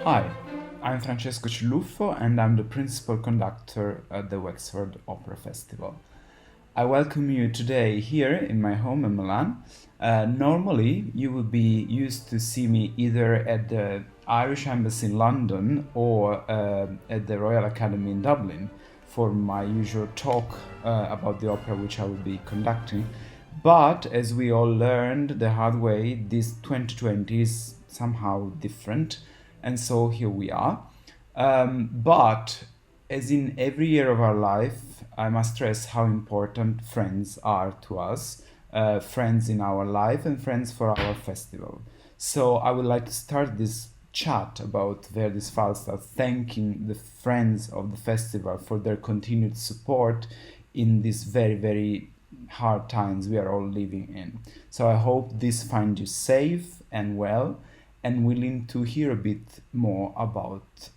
Hi, I'm Francesco Cilluffo and I'm the principal conductor at the Wexford Opera Festival. I welcome you today here in my home in Milan. Normally, you would be used to see me either at the Irish Embassy in London or at the Royal Academy in Dublin for my usual talk about the opera which I will be conducting. But as we all learned the hard way, this 2020 is somehow different, and so here we are. But as in every year of our life, I must stress how important friends are to us, friends in our life and friends for our festival. So I would like to start this chat about Verdi's Falstaff, thanking the friends of the festival for their continued support in these very, very hard times we are all living in. So I hope this finds you safe and well and willing to hear a bit more about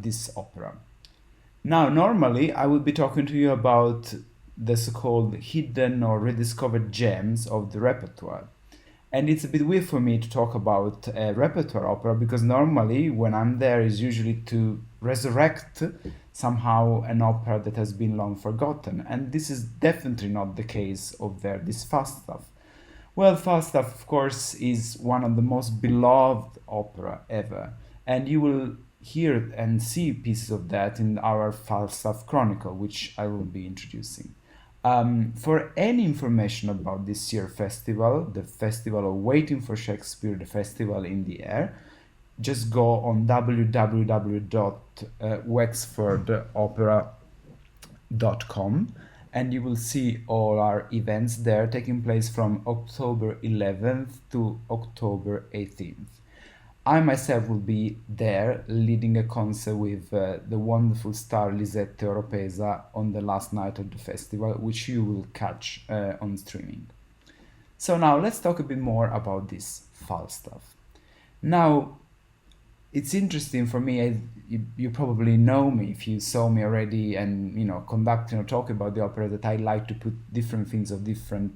this opera. Now, normally I would be talking to you about the so-called hidden or rediscovered gems of the repertoire. And it's a bit weird for me to talk about a repertoire opera because normally when I'm there is usually to resurrect somehow an opera that has been long forgotten. And this is definitely not the case of Verdi's Falstaff. Well, Falstaff, of course, is one of the most beloved opera ever, and you will hear and see pieces of that in our Falstaff Chronicle, which I will be introducing. For any information about this year festival, the festival of Waiting for Shakespeare, the festival in the air, just go on www.wexfordopera.com and you will see all our events there taking place from October 11th to October 18th. I myself will be there leading a concert with the wonderful star Lisette Oropesa on the last night of the festival, which you will catch on streaming. So now let's talk a bit more about this Falstaff. Now, it's interesting for me. You probably know me if you saw me already, and conducting or talking about the opera, that I like to put different things of different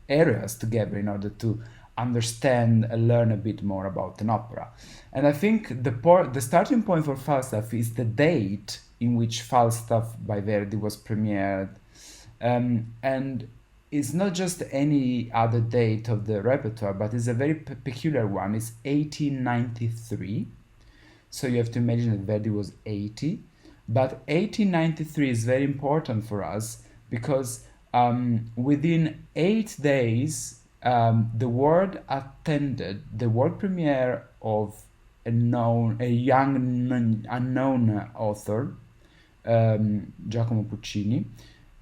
areas together in order to understand and learn a bit more about an opera. And I think the starting point for Falstaff is the date in which Falstaff by Verdi was premiered, and it's not just any other date of the repertoire, but it's a very peculiar one. It's 1893. So you have to imagine that Verdi was 80. But 1893 is very important for us because within 8 days, the world attended the world premiere of a young unknown author, Giacomo Puccini,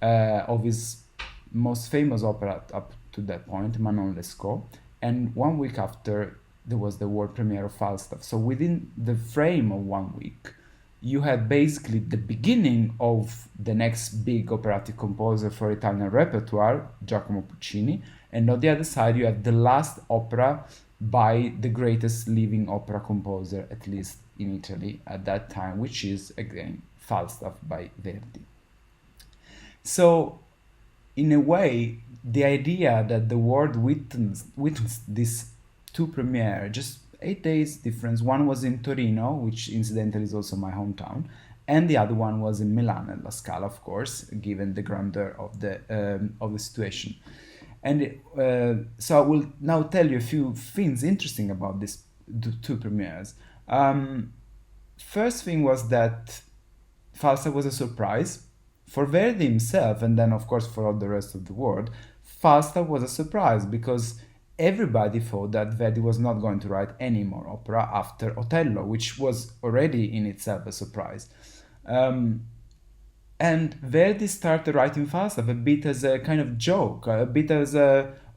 of his most famous opera up to that point, Manon Lescaut, and 1 week after there was the world premiere of Falstaff. So within the frame of 1 week, you had basically the beginning of the next big operatic composer for Italian repertoire, Giacomo Puccini, and on the other side you have the last opera by the greatest living opera composer, at least in Italy at that time, which is again Falstaff by Verdi. So in a way, the idea that the world witnessed these two premiere, just 8 days difference. One was in Torino, which incidentally is also my hometown, and the other one was in Milan at La Scala, of course, given the grandeur of the situation. And so I will now tell you a few things interesting about these two premieres. First thing was that Falstaff was a surprise for Verdi himself, and then of course for all the rest of the world. Falstaff was a surprise because everybody thought that Verdi was not going to write any more opera after Otello, which was already in itself a surprise. And Verdi started writing Falstaff a bit as a kind of joke, a bit as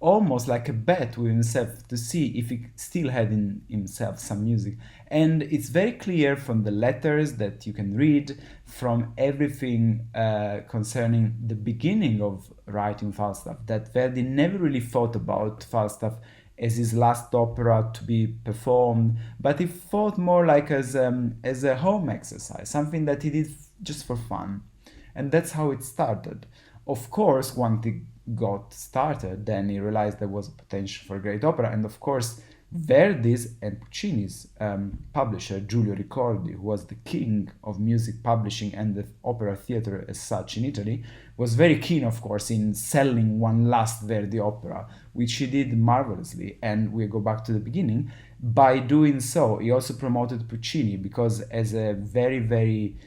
almost like a bet with himself to see if he still had in himself some music. And it's very clear from the letters that you can read, from everything concerning the beginning of writing Falstaff, that Verdi never really thought about Falstaff as his last opera to be performed, but he thought more like as a home exercise, something that he did just for fun. And that's how it started. Of course, once it got started, then he realized there was a potential for a great opera, and of course Verdi's and Puccini's publisher, Giulio Ricordi, who was the king of music publishing and the opera theater as such in Italy, was very keen, of course, in selling one last Verdi opera, which he did marvelously. And we go back to the beginning. By doing so, he also promoted Puccini because, as a very, very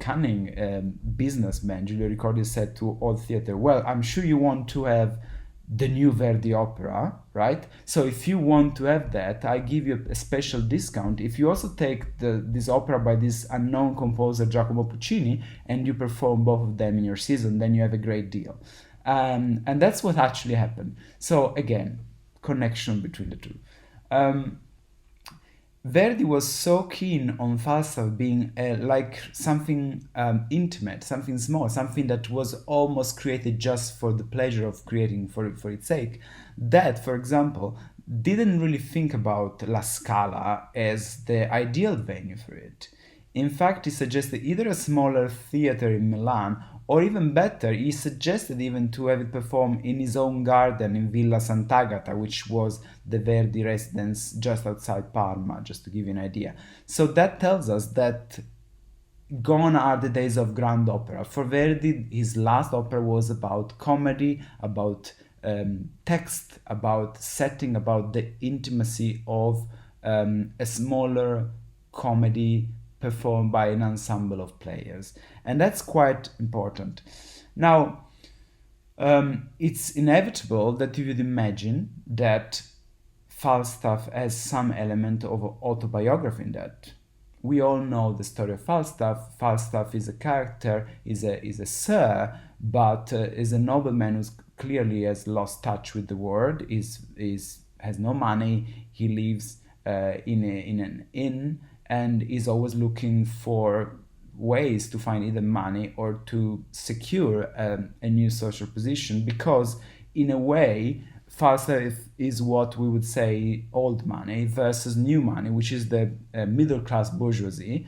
cunning businessman, Giulio Ricordi said to all theater, well, I'm sure you want to have the new Verdi opera, right? So if you want to have that, I give you a special discount. If you also take this opera by this unknown composer Giacomo Puccini and you perform both of them in your season, then you have a great deal. And that's what actually happened. So again, connection between the two. Verdi was so keen on Falstaff being like something intimate, something small, something that was almost created just for the pleasure of creating for its sake, that, for example, didn't really think about La Scala as the ideal venue for it. In fact, he suggested either a smaller theater in Milan, or even better, he suggested even to have it performed in his own garden in Villa Sant'Agata, which was the Verdi residence just outside Parma, just to give you an idea. So that tells us that gone are the days of grand opera. For Verdi, his last opera was about comedy, about text, about setting, about the intimacy of a smaller comedy performed by an ensemble of players. And that's quite important. Now, it's inevitable that you would imagine that Falstaff has some element of autobiography in that. We all know the story of Falstaff. Falstaff is a character, is a sir, but is a nobleman who clearly has lost touch with the world, has no money, he lives in an inn, and is always looking for ways to find either money or to secure a new social position, because in a way Falstaff is what we would say old money versus new money, which is the middle class bourgeoisie,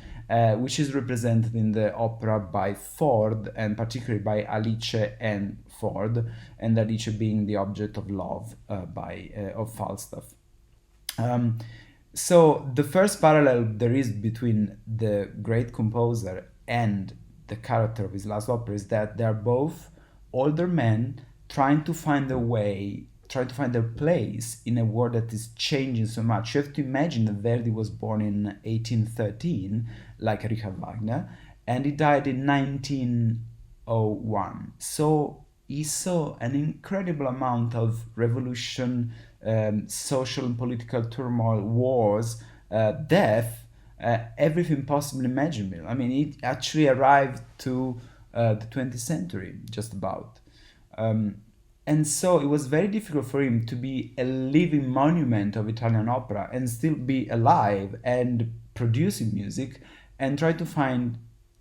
which is represented in the opera by Ford, and particularly by Alice and Ford, and Alice being the object of love of Falstaff. So the first parallel there is between the great composer and the character of his last opera is that they are both older men trying to find a way, trying to find their place in a world that is changing so much. You have to imagine that Verdi was born in 1813, like Richard Wagner, and he died in 1901. So he saw an incredible amount of revolution, social and political turmoil, wars, death, everything possibly imaginable. I mean, it actually arrived to the 20th century, just about. And so it was very difficult for him to be a living monument of Italian opera and still be alive and producing music and try to find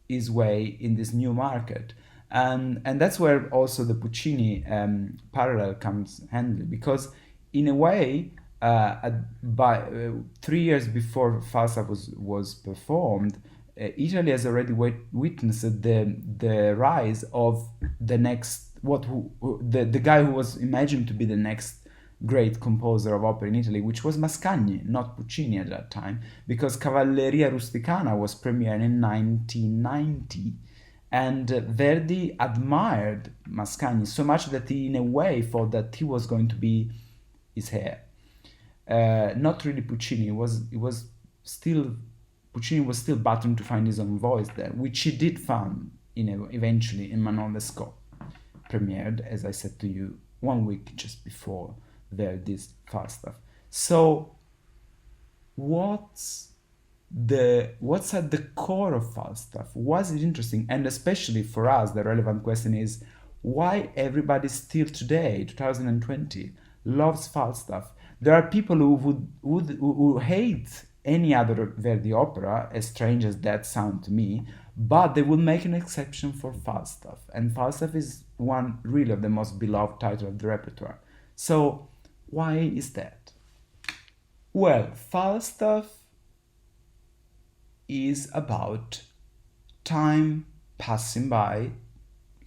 his way in this new market. And that's where also the Puccini parallel comes handy, because in a way, 3 years before Falstaff was performed, Italy has already witnessed the rise of the next the guy who was imagined to be the next great composer of opera in Italy, which was Mascagni, not Puccini at that time, because Cavalleria Rusticana was premiered in 1990. And Verdi admired Mascagni so much that he, in a way, thought that he was going to be his heir. Not really Puccini. Puccini was still battling to find his own voice there, which he did find eventually in Manon Lescaut, premiered, as I said to you, 1 week just before Verdi's Falstaff. So what's at the core of Falstaff? Was it interesting? And especially for us, the relevant question is why everybody still today, 2020, loves Falstaff. There are people who hate any other Verdi opera, as strange as that sounds to me, but they will make an exception for Falstaff. And Falstaff is one really of the most beloved titles of the repertoire. So why is that? Well, Falstaff is about time passing by,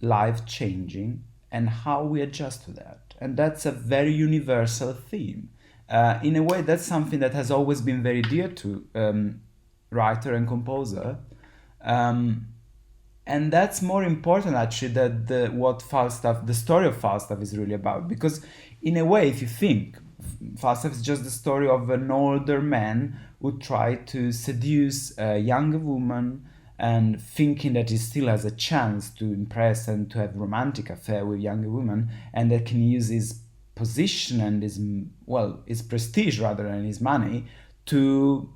life changing, and how we adjust to that. And that's a very universal theme. In a way, that's something that has always been very dear to writer and composer. Um, and that's more important actually that what Falstaff, the story of Falstaff is really about. Because in a way, if you think, Falstaff is just the story of an older man who tried to seduce a younger woman and thinking that he still has a chance to impress and to have romantic affair with younger women, and that can use his position and his, well, his prestige rather than his money to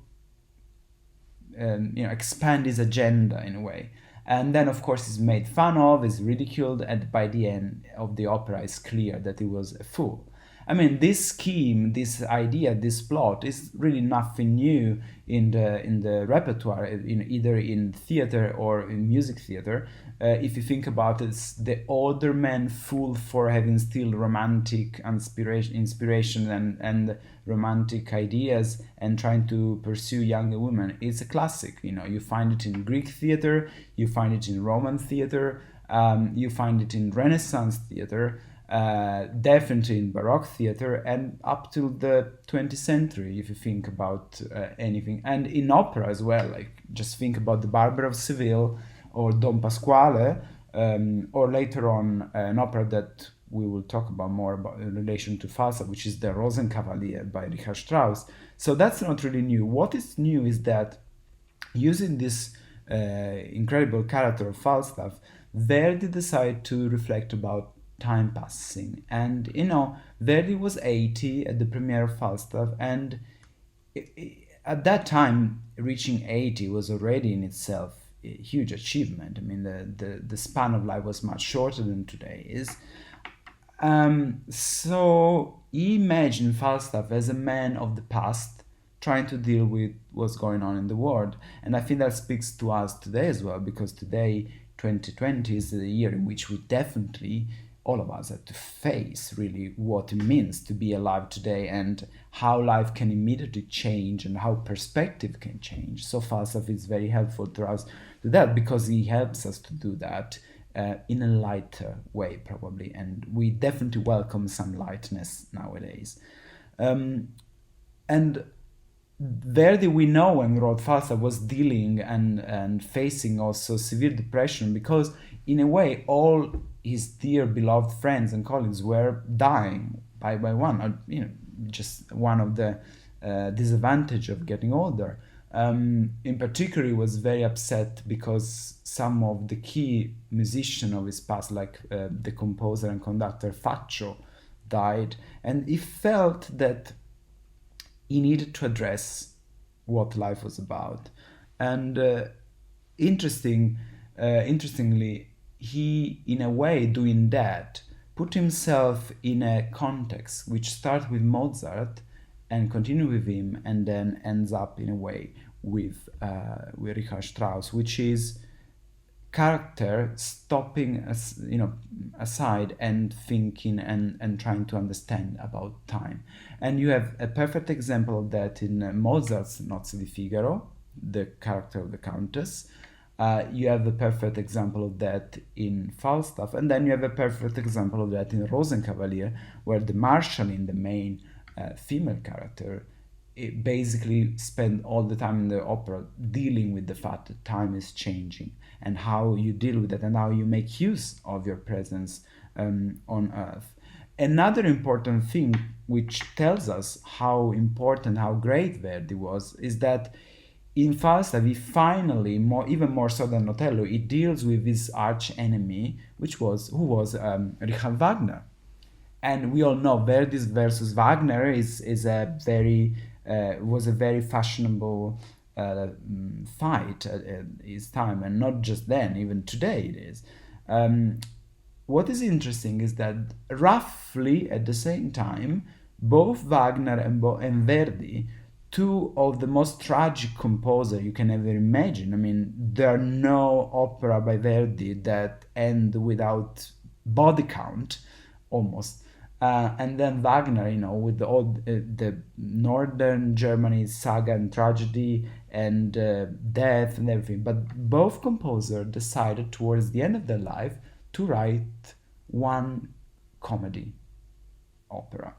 expand his agenda in a way. And then, of course, he's made fun of, is ridiculed, and by the end of the opera, it's clear that he was a fool. I mean, this scheme, this idea, this plot is really nothing new in the repertoire, either in theater or in music theater. If you think about it, it's the older man fooled for having still romantic inspiration and romantic ideas and trying to pursue younger women. It's a classic. You find it in Greek theater, you find it in Roman theater, you find it in Renaissance theater. Definitely in Baroque theater and up till the 20th century, if you think about anything, and in opera as well. Like, just think about the Barber of Seville or Don Pasquale, or later on an opera that we will talk about more about in relation to Falstaff, which is the Rosenkavalier by Richard Strauss. So that's not really new. What is new is that using this incredible character of Falstaff, Verdi decided to reflect about time passing. And Verdi was 80 at the premiere of Falstaff, and at that time reaching 80 was already in itself a huge achievement. I mean, the span of life was much shorter than today is. So he imagined Falstaff as a man of the past trying to deal with what's going on in the world. And I think that speaks to us today as well, because today, 2020, is the year in which we definitely, all of us, have to face really what it means to be alive today and how life can immediately change and how perspective can change. So Falstaff is very helpful to us to that, because he helps us to do that in a lighter way, probably. And we definitely welcome some lightness nowadays. And Verdi, we know, when wrote Falstaff, was dealing and facing also severe depression, because in a way all his dear beloved friends and colleagues were dying by one, or, just one of the disadvantage of getting older. In particular, he was very upset because some of the key musicians of his past, like the composer and conductor Faccio, died, and he felt that he needed to address what life was about. And interestingly, he, in a way, doing that, put himself in a context which starts with Mozart and continue with him, and then ends up in a way with Richard Strauss, which is character stopping aside and thinking and trying to understand about time. And you have a perfect example of that in Mozart's Nozze di Figaro, the character of the Countess. You have a perfect example of that in Falstaff, and then you have a perfect example of that in Rosenkavalier, where the Marschallin, the main female character, it basically spend all the time in the opera dealing with the fact that time is changing and how you deal with it and how you make use of your presence on earth. Another important thing which tells us how important, how great Verdi was, is that in Falstaff, he finally, even more so than Otello, he deals with his arch enemy, who was Richard Wagner. And we all know Verdi versus Wagner was a very fashionable fight at his time, and not just then, even today it is. What is interesting is that roughly at the same time, both Wagner and Verdi, two of the most tragic composers you can ever imagine. I mean, there are no opera by Verdi that end without body count, almost. And then Wagner, with all the northern Germany saga and tragedy and death and everything. But both composers decided towards the end of their life to write one comedy opera.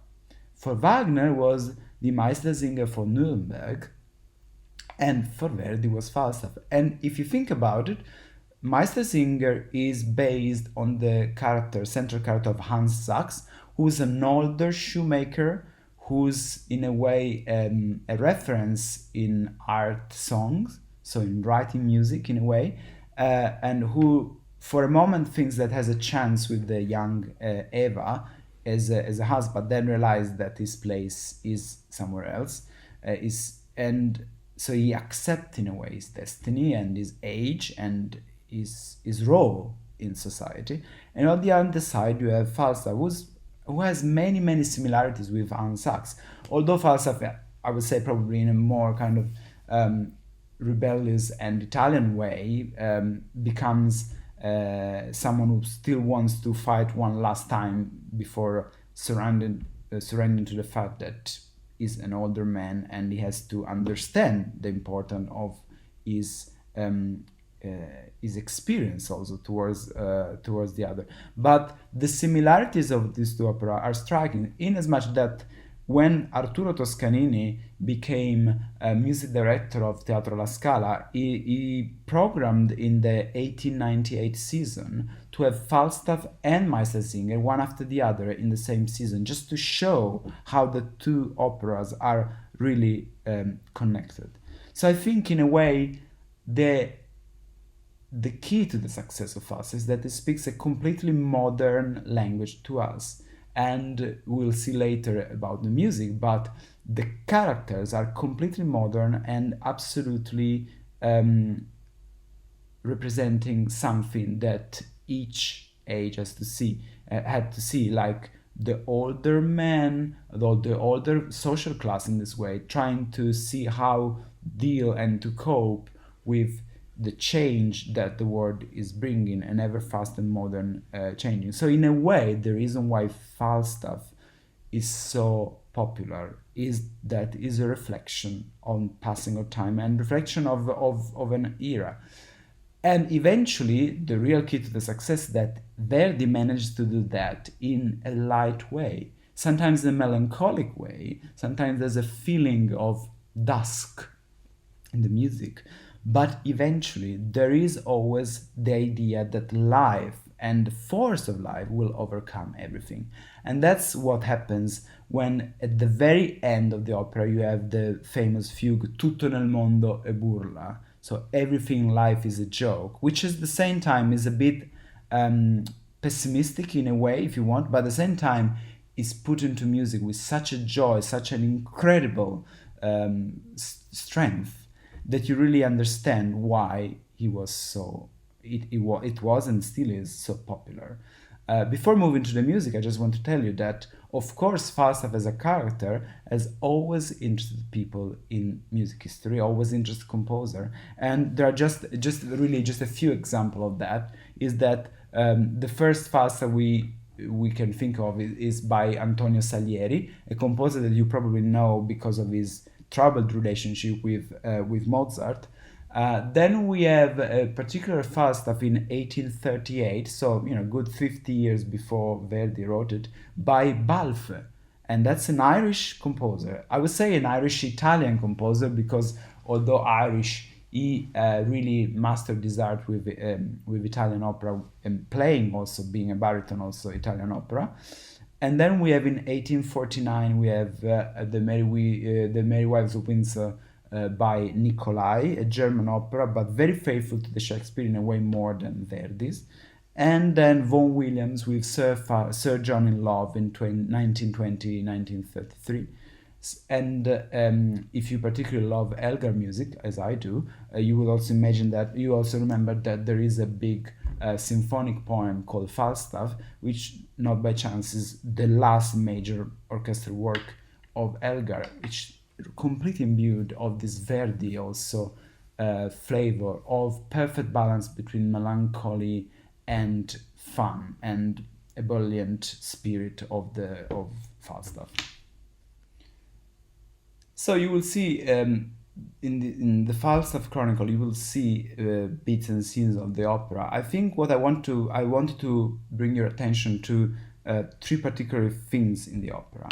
For Wagner was the Meistersinger for Nuremberg, and for Verdi was Falstaff. And if you think about it, Meistersinger is based on the central character of Hans Sachs, who's an older shoemaker, who's in a way a reference in art songs, so in writing music in a way, and who for a moment thinks that has a chance with the young Eva as a husband, then realizes that his place is somewhere else, and so he accepts in a way his destiny and his age and his role in society. And on the other side, you have Falstaff, who has many similarities with Hans Sachs. Although Falstaff, I would say, probably in a more kind of rebellious and Italian way, becomes someone who still wants to fight one last time before surrendering to the fact that he's an older man and he has to understand the importance of his experience also towards the other. But the similarities of these two operas are striking, in as much that when Arturo Toscanini became a music director of Teatro La Scala, he programmed in the 1898 season to have Falstaff and Meistersinger one after the other in the same season, just to show how the two operas are really connected. So I think in a way the key to the success of Falstaff is that it speaks a completely modern language to us. And we'll see later about the music, but the characters are completely modern and absolutely representing something that each age had to see, like the older man, the older social class in this way, trying to see how deal and to cope with the change that the world is bringing, an ever fast and modern changing. So in a way, the reason why Falstaff is so popular is that is a reflection on passing of time and reflection of an era. And eventually, the real key to the success that Verdi managed to do that in a light way, sometimes in a melancholic way, sometimes there's a feeling of dusk in the music. But eventually, there is always the idea that life and the force of life will overcome everything. And that's what happens when, at the very end of the opera, you have the famous fugue, Tutto nel mondo è burla. So everything in life is a joke, which at the same time is a bit pessimistic in a way, if you want, but at the same time is put into music with such a joy, such an incredible strength, that you really understand why he was so, it was and still is so popular. Before moving to the music, I just want to tell you that, of course, Falstaff as a character has always interested people in music history, always interested composer. And there are just a few examples of that, is that the first Falstaff we can think of is by Antonio Salieri, a composer that you probably know because of his troubled relationship with Mozart. Then we have a particular Falstaff in 1838, so good 50 years before Verdi wrote it, by Balfe, and that's an Irish composer. I would say an Irish-Italian composer, because although Irish, he really mastered this art with Italian opera, and playing also, being a baritone, also Italian opera. And then we have in 1849 we have the Merry Wives of Windsor by Nicolai, a German opera, but very faithful to the Shakespeare in a way more than Verdi's. And then Vaughan Williams with Sir John in Love in 1920-1933. And if you particularly love Elgar music, as I do, you will also imagine that, you also remember that there is a big symphonic poem called Falstaff, which not by chance is the last major orchestral work of Elgar, which completely imbued of this Verdi also flavor of perfect balance between melancholy and fun and ebullient spirit of Falstaff. So you will see in the Falstaff Chronicle, you will see bits and scenes of the opera. I think what I wanted to bring your attention to three particular things in the opera.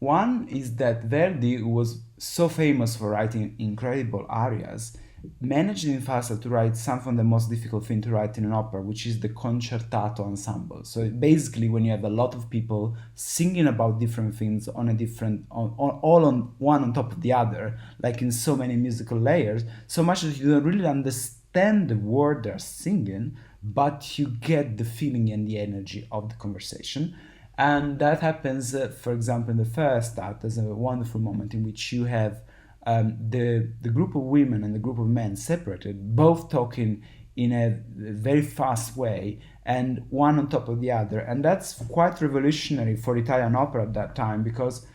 One is that Verdi, who was so famous for writing incredible arias, managed in Falstaff to write something of the most difficult thing to write in an opera, which is the concertato ensemble. So basically, when you have a lot of people singing about different things on a different, all on one on top of the other, like in so many musical layers, so much that you don't really understand the word they're singing, but you get the feeling and the energy of the conversation. And that happens, for example, in the first act. There's a wonderful moment in which you have the group of women and the group of men separated, both talking in a very fast way, and one on top of the other. And that's quite revolutionary for Italian opera at that time, because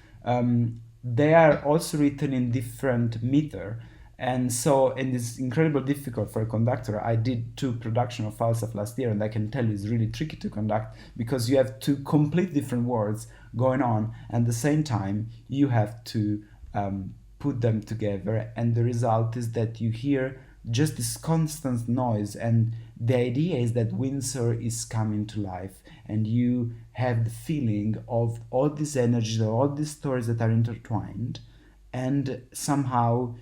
they are also written in different meter. And it's incredibly difficult for a conductor. I did 2 productions of Falstaff last year, and I can tell you it's really tricky to conduct, because you have 2 complete different words going on, and at the same time you have to put them together, and the result is that you hear just this constant noise. And the idea is that Windsor is coming to life, and you have the feeling of all these energies, all these stories that are intertwined, and somehow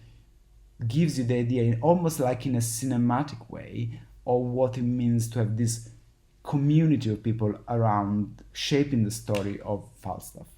gives you the idea, almost like in a cinematic way, of what it means to have this community of people around shaping the story of Falstaff.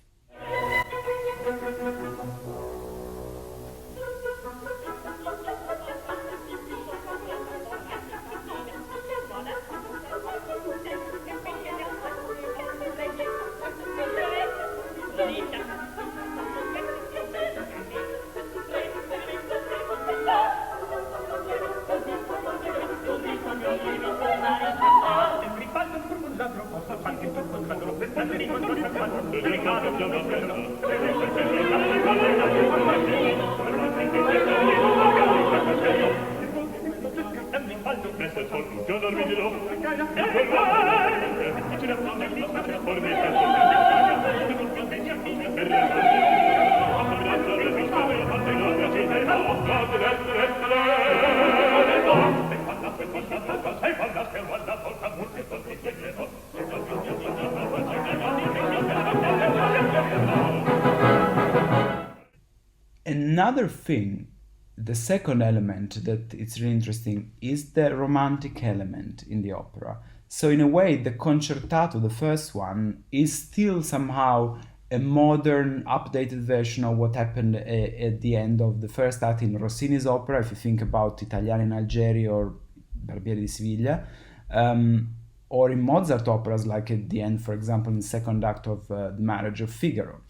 Another thing, the second element that it's really interesting, is the romantic element in the opera. So in a way, the concertato, the first one, is still somehow a modern, updated version of what happened at the end of the first act in Rossini's opera, if you think about Italiani in Algeria or Barbiere di Siviglia, or in Mozart operas, like at the end, for example, in the second act of The Marriage of Figaro.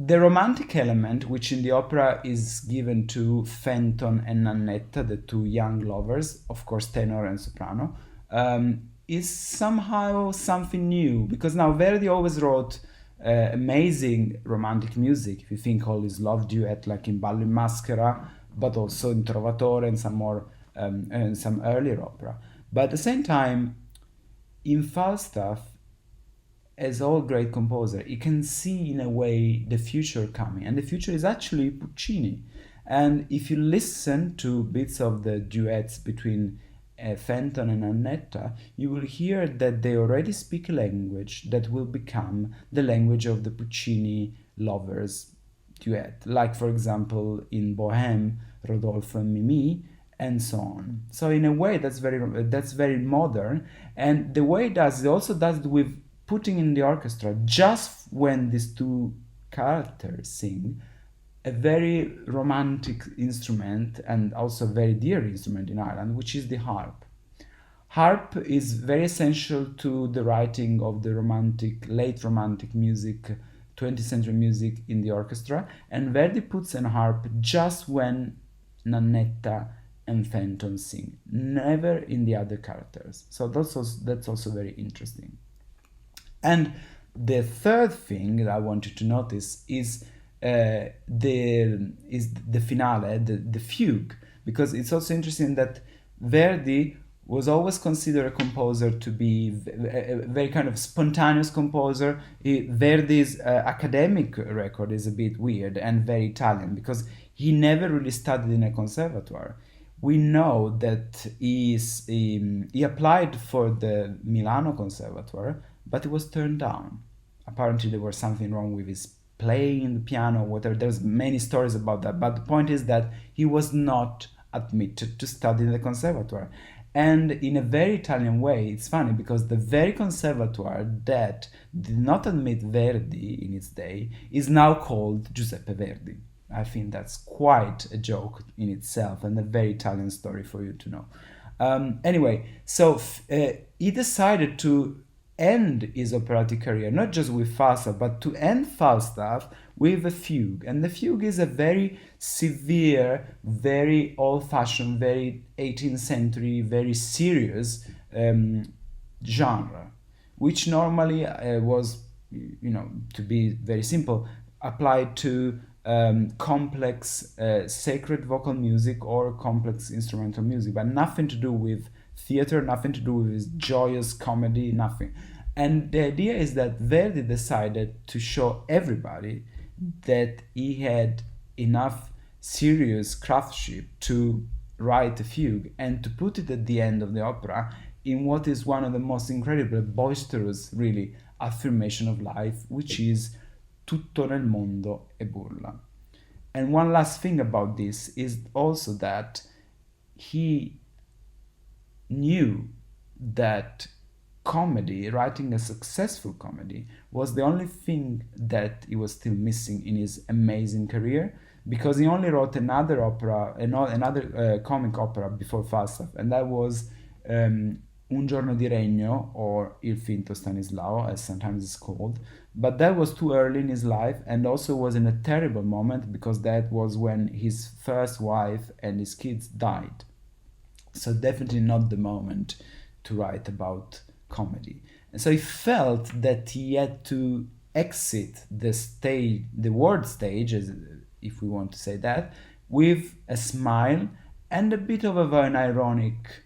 The romantic element, which in the opera is given to Fenton and Nannetta, the 2 young lovers, of course tenor and soprano, is somehow something new, because now Verdi always wrote amazing romantic music. If you think all his love duet, like in Ballo in Maschera, but also in Trovatore and some more and some earlier opera. But at the same time, in Falstaff, as all great composer, you can see in a way the future coming, and the future is actually Puccini. And if you listen to bits of the duets between Fenton and Annetta, you will hear that they already speak a language that will become the language of the Puccini lovers duet, like for example in Bohème, Rodolfo and Mimi, and so on. So in a way that's very modern, and the way it also does it with putting in the orchestra, just when these 2 characters sing, a very romantic instrument, and also a very dear instrument in Ireland, which is the harp. Harp is very essential to the writing of the late romantic music, 20th century music in the orchestra, and Verdi puts an harp just when Nannetta and Fenton sing, never in the other characters. So that's also very interesting. And the third thing that I want you to notice is the finale, the fugue, because it's also interesting that Verdi was always considered a composer to be a very kind of spontaneous composer. Verdi's academic record is a bit weird and very Italian, because he never really studied in a conservatoire. We know that he applied for the Milano Conservatoire, but it was turned down. Apparently there was something wrong with his playing the piano, whatever. There's many stories about that, but the point is that he was not admitted to study in the conservatoire. And in a very Italian way, it's funny because the very conservatoire that did not admit Verdi in its day is now called Giuseppe Verdi. I think that's quite a joke in itself and a very Italian story for you to know. Anyway, so he decided to end his operatic career, not just with Falstaff, but to end Falstaff with a fugue. And the fugue is a very severe, very old-fashioned, very 18th century, very serious genre, which normally was, to be very simple, applied to complex sacred vocal music or complex instrumental music, but nothing to do with theater, nothing to do with joyous comedy, nothing. And the idea is that Verdi decided to show everybody that he had enough serious craftsmanship to write a fugue and to put it at the end of the opera in what is one of the most incredible, boisterous, really, affirmation of life, which is tutto nel mondo è burla. And one last thing about this is also that he knew that comedy, writing a successful comedy, was the only thing that he was still missing in his amazing career, because he only wrote another opera, another comic opera before Falstaff, and that was Un giorno di regno, or Il finto Stanislao, as sometimes it's called. But that was too early in his life, and also was in a terrible moment, because that was when his first wife and his kids died. So definitely not the moment to write about comedy. And so he felt that he had to exit the stage, the world stage, as if we want to say that, with a smile and a bit of an ironic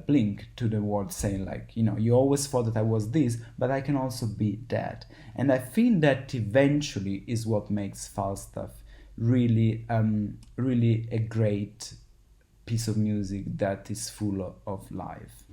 blink to the world, saying like, you always thought that I was this, but I can also be that. And I think that eventually is what makes Falstaff really, really a great piece of music that is full of life.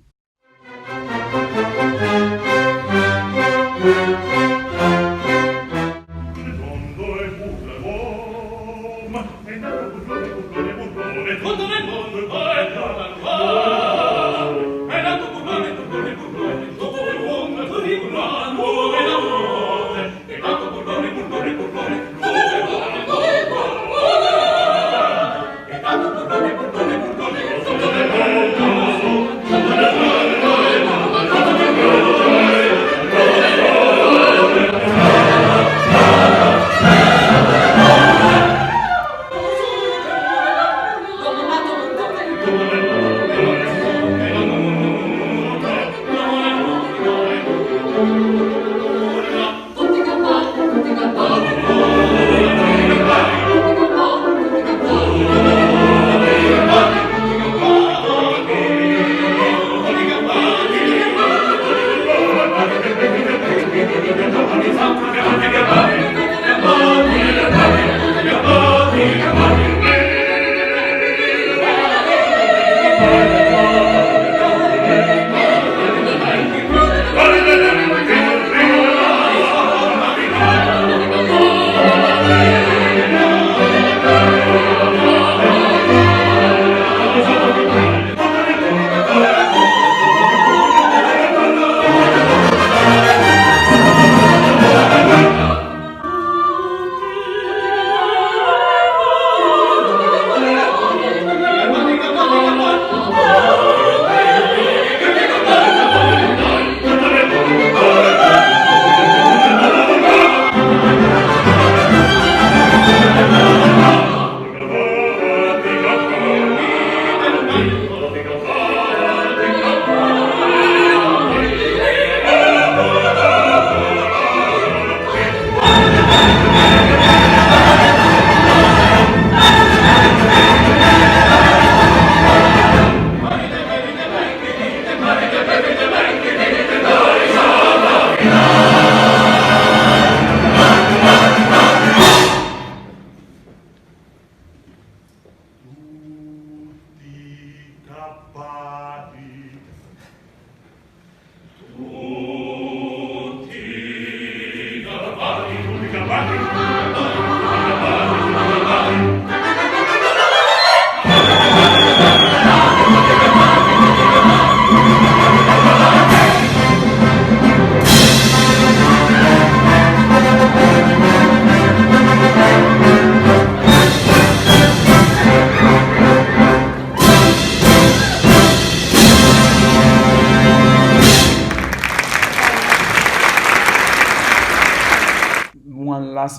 Tutti capaci.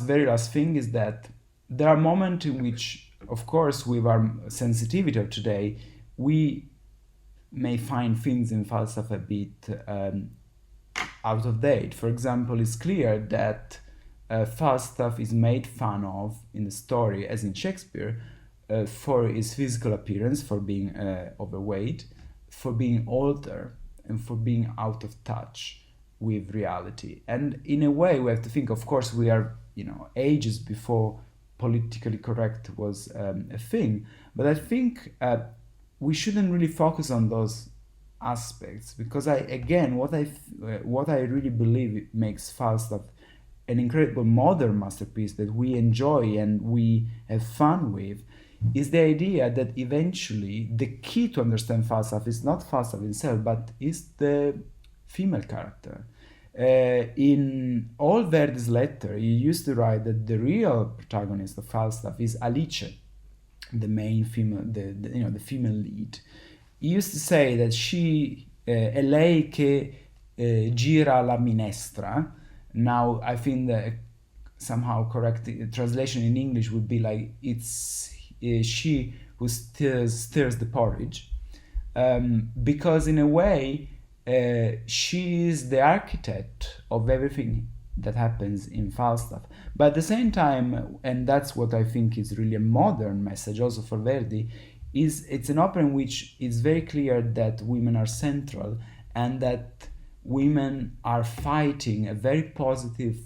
very last thing is that there are moments in which, of course, with our sensitivity of today, we may find things in Falstaff a bit out of date. For example, it's clear that Falstaff is made fun of in the story, as in Shakespeare, for his physical appearance, for being overweight, for being older, and for being out of touch with reality. And in a way, we have to think, of course, we are, ages before politically correct was a thing, but I think we shouldn't really focus on those aspects, because what I really believe makes Falstaff an incredible modern masterpiece that we enjoy and we have fun with is the idea that eventually the key to understand Falstaff is not Falstaff himself, but is the female character. In all Verdi's letter, he used to write that the real protagonist of Falstaff is Alice, the main female, the female lead. He used to say that she è lei che gira la minestra. Now, I think that somehow correct translation in English would be like it's she who stirs the porridge, because in a way she is the architect of everything that happens in Falstaff. But at the same time, and that's what I think is really a modern message also for Verdi, is it's an opera in which it's very clear that women are central and that women are fighting a very positive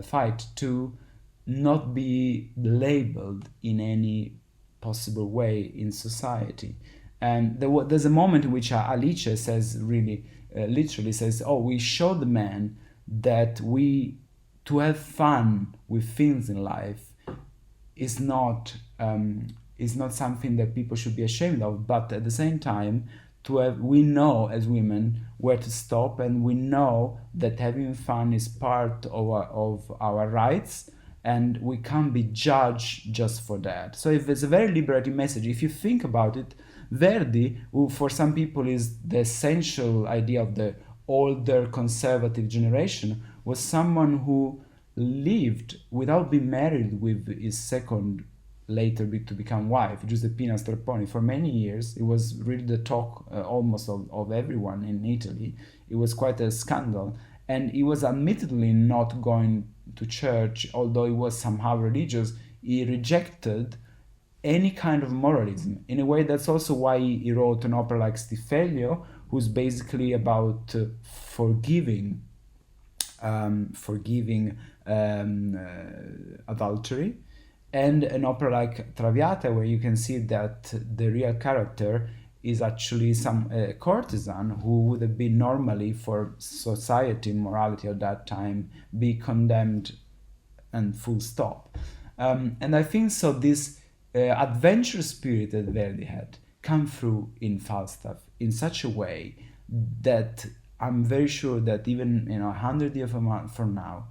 fight to not be labeled in any possible way in society. And there's a moment in which Alice says, really literally says, oh, we show the man that to have fun with things in life is not something that people should be ashamed of, but at the same time we know as women where to stop, and we know that having fun is part of our rights, and we can't be judged just for that. So if it's a very liberating message, if you think about it, Verdi, who for some people is the essential idea of the older conservative generation, was someone who lived without being married with his second, later to become wife, Giuseppina Strepponi. For many years, it was really the talk almost of everyone in Italy. It was quite a scandal. And he was admittedly not going to church, although he was somehow religious. He rejected any kind of moralism. In a way, that's also why he wrote an opera like Stiffelio, who's basically about forgiving adultery, and an opera like Traviata, where you can see that the real character is actually some courtesan who would have been normally, for society morality at that time, be condemned and full stop. And I think so this adventurous spirit that Verdi had come through in Falstaff in such a way that I'm very sure that even 100 years from now,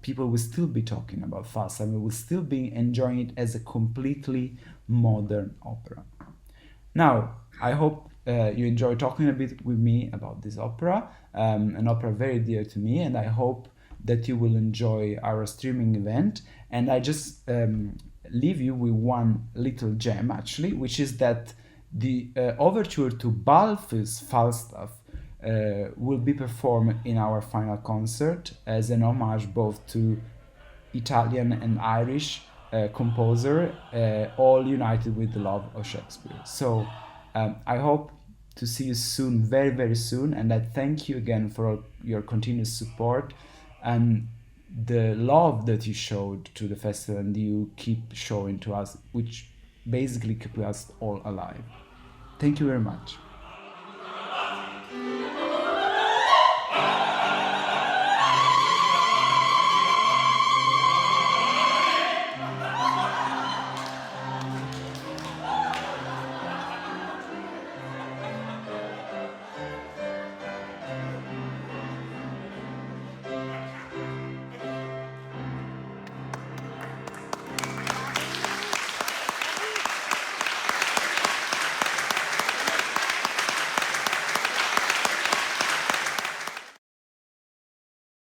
people will still be talking about Falstaff, and we will still be enjoying it as a completely modern opera. Now, I hope you enjoy talking a bit with me about this opera, an opera very dear to me, and I hope that you will enjoy our streaming event. And I just leave you with one little gem, actually, which is that the overture to Balfe's Falstaff will be performed in our final concert as an homage both to Italian and Irish composer, all united with the love of Shakespeare. So I hope to see you soon, very, very soon, and I thank you again for all your continuous support and the love that you showed to the festival and you keep showing to us, which basically keep us all alive. Thank you very much.